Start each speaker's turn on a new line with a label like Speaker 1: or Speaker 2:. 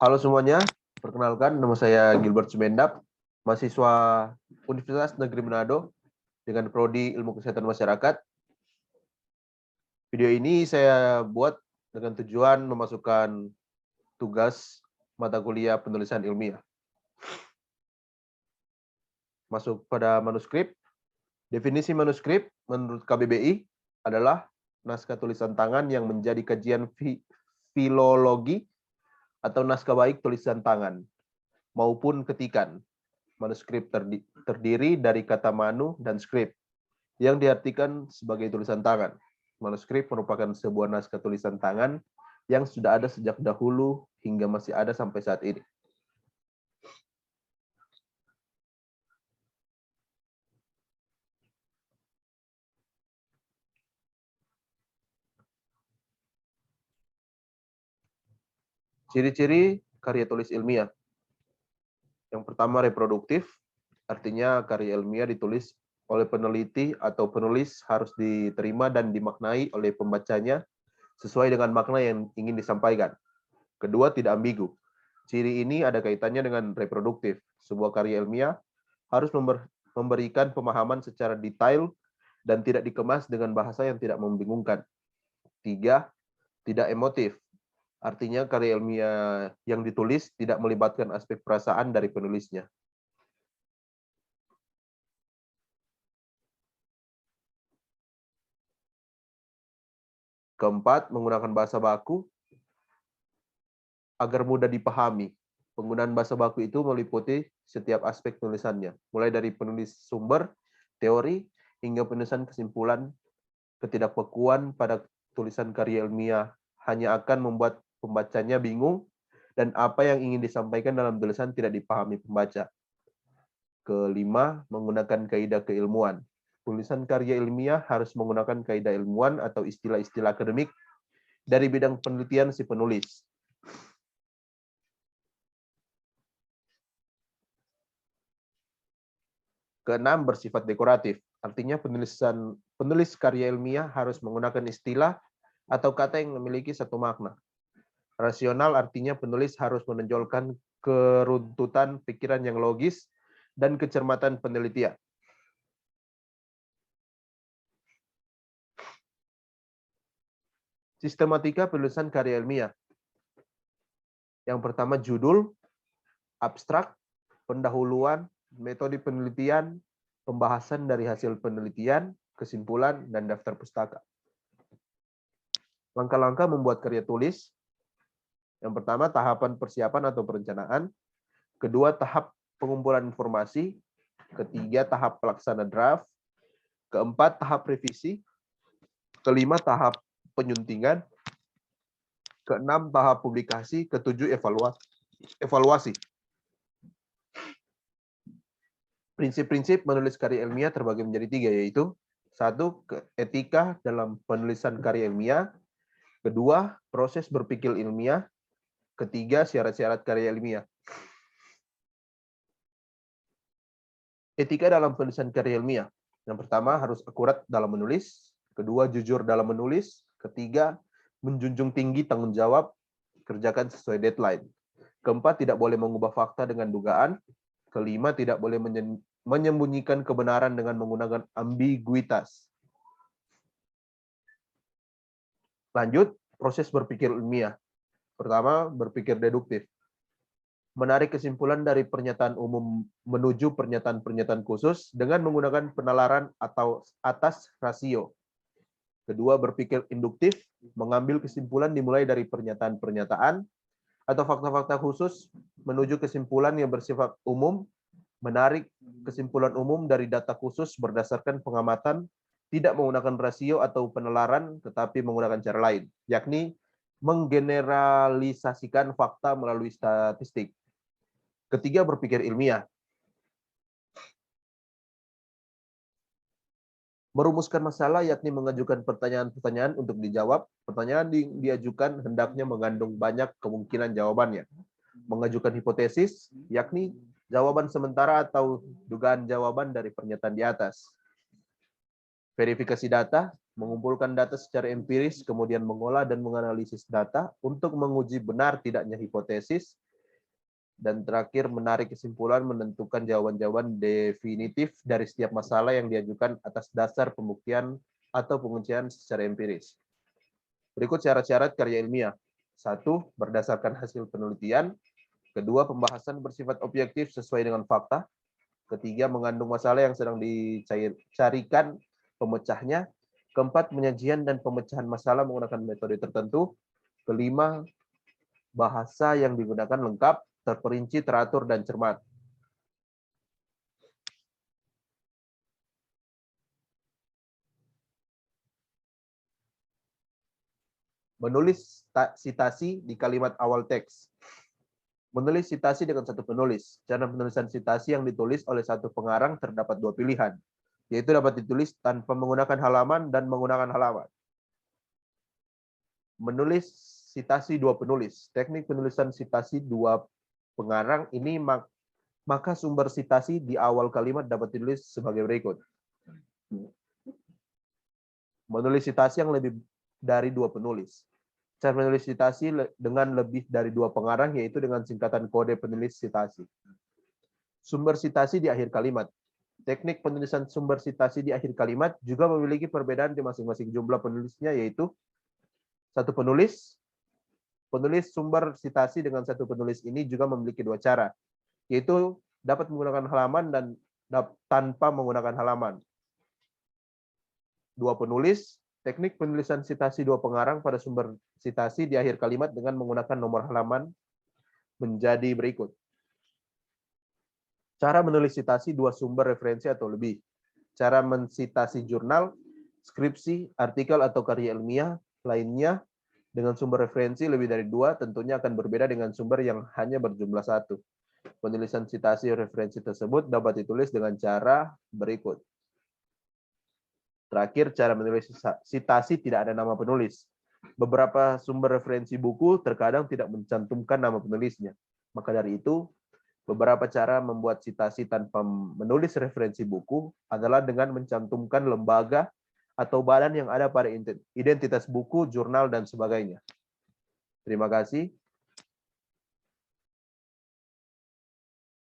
Speaker 1: Halo semuanya, perkenalkan nama saya Gilbert Sumendap, mahasiswa Universitas Negeri Manado dengan Prodi Ilmu Kesehatan Masyarakat. Video ini saya buat dengan tujuan memasukkan tugas mata kuliah penulisan ilmiah. Masuk pada manuskrip. Definisi manuskrip menurut KBBI adalah naskah tulisan tangan yang menjadi kajian filologi atau naskah baik tulisan tangan maupun ketikan. Manuskrip terdiri dari kata manu dan skrip yang diartikan sebagai tulisan tangan. Manuskrip merupakan sebuah naskah tulisan tangan yang sudah ada sejak dahulu hingga masih ada sampai saat ini. Ciri-ciri karya tulis ilmiah. Yang pertama, reproduktif, artinya karya ilmiah ditulis oleh peneliti atau penulis harus diterima dan dimaknai oleh pembacanya sesuai dengan makna yang ingin disampaikan. Kedua, tidak ambigu. Ciri ini ada kaitannya dengan reproduktif. Sebuah karya ilmiah harus memberikan pemahaman secara detail dan tidak dikemas dengan bahasa yang tidak membingungkan. Tiga, tidak emotif. Artinya karya ilmiah yang ditulis tidak melibatkan aspek perasaan dari penulisnya. Keempat, menggunakan bahasa baku agar mudah dipahami. Penggunaan bahasa baku itu meliputi setiap aspek tulisannya, mulai dari penulis sumber, teori, hingga penulisan kesimpulan. Ketidakbakuan pada tulisan karya ilmiah hanya akan membuat pembacanya bingung dan apa yang ingin disampaikan dalam tulisan tidak dipahami pembaca. Kelima, menggunakan kaidah keilmuan. Tulisan karya ilmiah harus menggunakan kaidah ilmuwan atau istilah-istilah akademik dari bidang penelitian si penulis. Keenam, bersifat dekoratif. Artinya penulis karya ilmiah harus menggunakan istilah atau kata yang memiliki satu makna. Rasional artinya penulis harus menonjolkan keruntutan pikiran yang logis dan kecermatan penelitian. Sistematika penulisan karya ilmiah. Yang pertama, judul, abstrak, pendahuluan, metode penelitian, pembahasan dari hasil penelitian, kesimpulan, dan daftar pustaka. Langkah-langkah membuat karya tulis. Yang pertama, tahapan persiapan atau perencanaan. Kedua, tahap pengumpulan informasi. Ketiga, tahap pelaksana draft. Keempat, tahap revisi. Kelima, tahap penyuntingan. Keenam, tahap publikasi. Ketujuh, evaluasi. Prinsip-prinsip menulis karya ilmiah terbagi menjadi tiga, yaitu satu, etika dalam penulisan karya ilmiah. Kedua, proses berpikir ilmiah. Ketiga, syarat-syarat karya ilmiah. Etika dalam penulisan karya ilmiah. Yang pertama, harus akurat dalam menulis. Kedua, jujur dalam menulis. Ketiga, menjunjung tinggi tanggung jawab, kerjakan sesuai deadline. Keempat, tidak boleh mengubah fakta dengan dugaan. Kelima, tidak boleh menyembunyikan kebenaran dengan menggunakan ambiguitas. Lanjut, proses berpikir ilmiah. Pertama, berpikir deduktif. Menarik kesimpulan dari pernyataan umum menuju pernyataan-pernyataan khusus dengan menggunakan penalaran atau atas rasio. Kedua, berpikir induktif, mengambil kesimpulan dimulai dari pernyataan-pernyataan atau fakta-fakta khusus menuju kesimpulan yang bersifat umum, menarik kesimpulan umum dari data khusus berdasarkan pengamatan, tidak menggunakan rasio atau penalaran, tetapi menggunakan cara lain, yakni menggeneralisasikan fakta melalui statistik. Ketiga, berpikir ilmiah. Merumuskan masalah, yakni mengajukan pertanyaan-pertanyaan untuk dijawab. Pertanyaan diajukan hendaknya mengandung banyak kemungkinan jawabannya. Mengajukan hipotesis, yakni jawaban sementara atau dugaan jawaban dari pernyataan di atas. Verifikasi data, mengumpulkan data secara empiris, kemudian mengolah dan menganalisis data untuk menguji benar tidaknya hipotesis Dan terakhir, menarik kesimpulan menentukan jawaban-jawaban definitif dari setiap masalah yang diajukan atas dasar pembuktian atau pengujian secara empiris. Berikut syarat-syarat karya ilmiah. 1. Berdasarkan hasil penelitian. 2. Pembahasan bersifat objektif sesuai dengan fakta. 3. Mengandung masalah yang sedang dicarikan pemecahnya. 4. Penyajian dan pemecahan masalah menggunakan metode tertentu. 5. Bahasa yang digunakan lengkap, terperinci, teratur, dan cermat. Menulis sitasi di kalimat awal teks. Menulis sitasi dengan satu penulis. Cara penulisan sitasi yang ditulis oleh satu pengarang terdapat dua pilihan, yaitu dapat ditulis tanpa menggunakan halaman dan menggunakan halaman. Menulis sitasi dua penulis. Teknik penulisan sitasi dua pengarang ini maka sumber sitasi di awal kalimat dapat ditulis sebagai berikut. Menulis sitasi yang lebih dari dua penulis. Cara menulis sitasi dengan lebih dari dua pengarang, yaitu dengan singkatan kode penulis sitasi. Sumber sitasi di akhir kalimat. Teknik penulisan sumber sitasi di akhir kalimat juga memiliki perbedaan di masing-masing jumlah penulisnya, yaitu satu penulis. Penulis sumber sitasi dengan satu penulis ini juga memiliki dua cara, yaitu dapat menggunakan halaman dan tanpa menggunakan halaman. Dua penulis. Teknik penulisan sitasi dua pengarang pada sumber sitasi di akhir kalimat dengan menggunakan nomor halaman menjadi berikut. Cara menulis sitasi dua sumber referensi atau lebih. Cara mensitasi jurnal, skripsi, artikel atau karya ilmiah lainnya dengan sumber referensi lebih dari dua tentunya akan berbeda dengan sumber yang hanya berjumlah satu. Penulisan sitasi referensi tersebut dapat ditulis dengan cara berikut. Terakhir, cara menulis sitasi tidak ada nama penulis. Beberapa sumber referensi buku terkadang tidak mencantumkan nama penulisnya. Maka dari itu, beberapa cara membuat sitasi tanpa menulis referensi buku adalah dengan mencantumkan lembaga atau badan yang ada pada identitas buku, jurnal, dan sebagainya. Terima kasih.